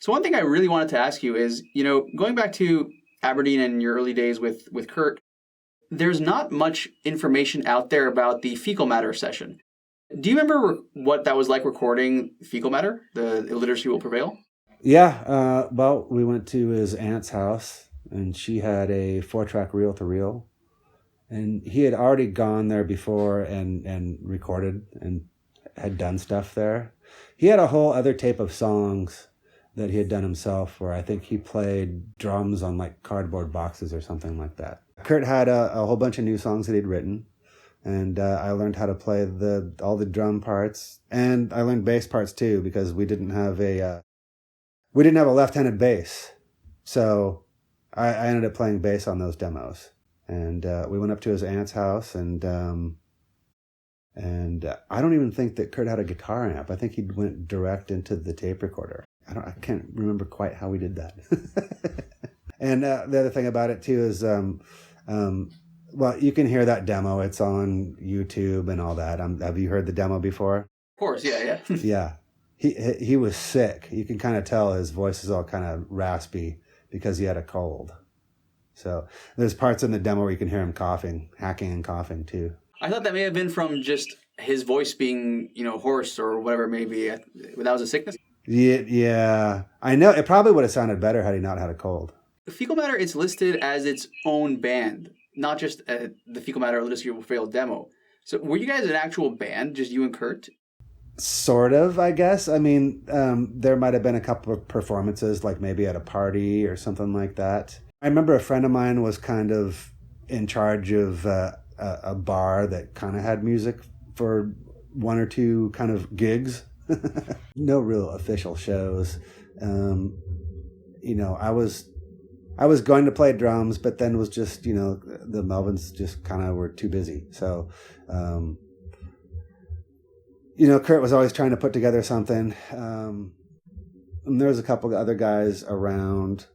So one thing I really wanted to ask you is, going back to Aberdeen and your early days with Kurt, there's not much information out there about the Fecal Matter session. Do you remember what that was like recording Fecal Matter, the Illiteracy Will Prevail? Yeah, well, we went to his aunt's house, and she had a 4-track reel-to-reel, and he had already gone there before and recorded and had done stuff there. He had a whole other tape of songs that he had done himself, where I think he played drums on like cardboard boxes or something like that. Kurt had a whole bunch of new songs that he'd written, and I learned how to play all the drum parts, and I learned bass parts too, because we didn't have a left-handed bass, so I ended up playing bass on those demos. And we went up to his aunt's house, and I don't even think that Kurt had a guitar amp. I think he went direct into the tape recorder. I can't remember quite how we did that. And the other thing about it too is, well, you can hear that demo. It's on YouTube and all that. Have you heard the demo before? Of course, yeah. Yeah. He was sick. You can kind of tell his voice is all kind of raspy because he had a cold. So there's parts in the demo where you can hear him coughing, hacking and coughing too. I thought that may have been from just his voice being, hoarse or whatever it may be. That was a sickness. Yeah. I know. It probably would have sounded better had he not had a cold. Fecal Matter is listed as its own band, not just the Fecal Matter Illiteracy Will Prevail demo. So were you guys an actual band, just you and Kurt? Sort of, I guess. I mean, there might have been a couple of performances, like maybe at a party or something like that. I remember a friend of mine was kind of in charge of a bar that kind of had music for one or two kind of gigs. No real official shows. I was going to play drums, but then was just, the Melvins just kind of were too busy. So, Kurt was always trying to put together something. And there was a couple of other guys around.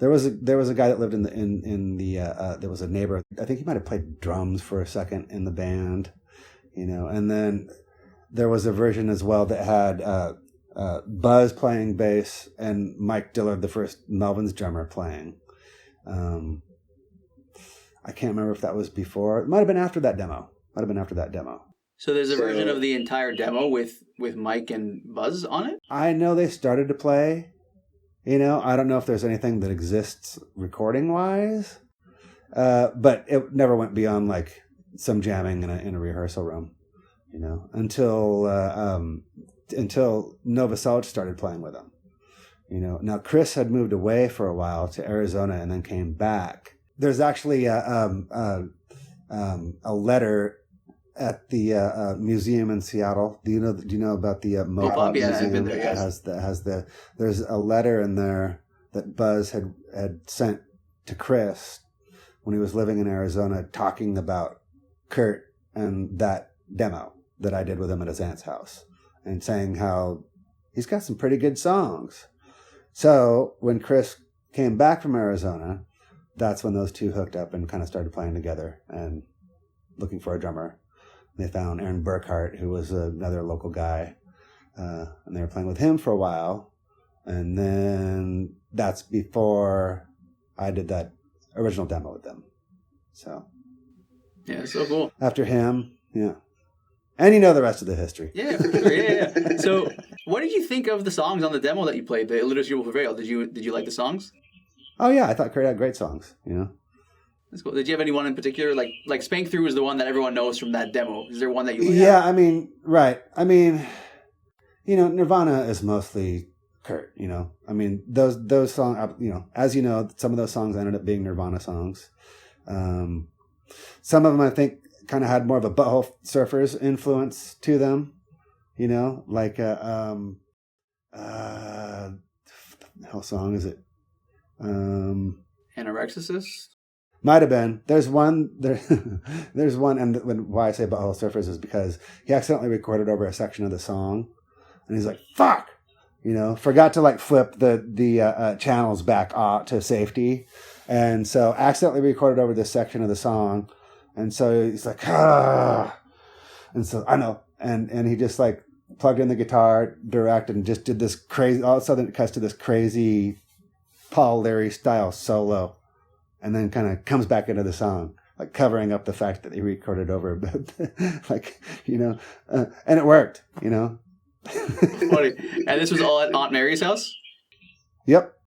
There was a guy that lived there was a neighbor. I think he might have played drums for a second in the band, and then there was a version as well that had Buzz playing bass and Mike Dillard, the first Melvins drummer, playing. I can't remember if that was before. It might have been after that demo. So there's a version of the entire demo with Mike and Buzz on it? I know they started to play. I don't know if there's anything that exists recording-wise, but it never went beyond like some jamming in a rehearsal room, until Novoselic started playing with them. Now Chris had moved away for a while to Arizona and then came back. There's actually a letter at the museum in Seattle. Do you know about the Mopop yeah, museum? I've been there, yes. There's a letter in there that Buzz had sent to Chris when he was living in Arizona, talking about Kurt and that demo that I did with him at his aunt's house, and saying how he's got some pretty good songs. So when Chris came back from Arizona, that's when those two hooked up and kind of started playing together and looking for a drummer. They found Aaron Burkhart, who was another local guy, and they were playing with him for a while. And then that's before I did that original demo with them. So, yeah, so cool. After him, yeah. And the rest of the history. Yeah, for sure. Yeah. So what did you think of the songs on the demo that you played, the Illiteracy Will Prevail? Did you like the songs? Oh, yeah, I thought Kurt had great songs, That's cool. Did you have anyone in particular? Like Spank Through is the one that everyone knows from that demo. Is there one that you like? Yeah, right. Nirvana is mostly Kurt, those songs, as you know, some of those songs ended up being Nirvana songs. Some of them, I think, kind of had more of a Butthole Surfers influence to them, like, the hell song is it? Anorexicist? Might have been. There's one, and why I say Butthole Surfers is because he accidentally recorded over a section of the song, and he's like, fuck! Forgot to like flip the channels back to safety, and so accidentally recorded over this section of the song, and so he's like, ah! And so I know, and he just like plugged in the guitar, directed, and just did this crazy. All of a sudden, it cuts to this crazy Paul Leary style solo, and then kind of comes back into the song, like covering up the fact that he recorded over a bit, like and it worked, Funny. And this was all at Aunt Mary's house? Yep.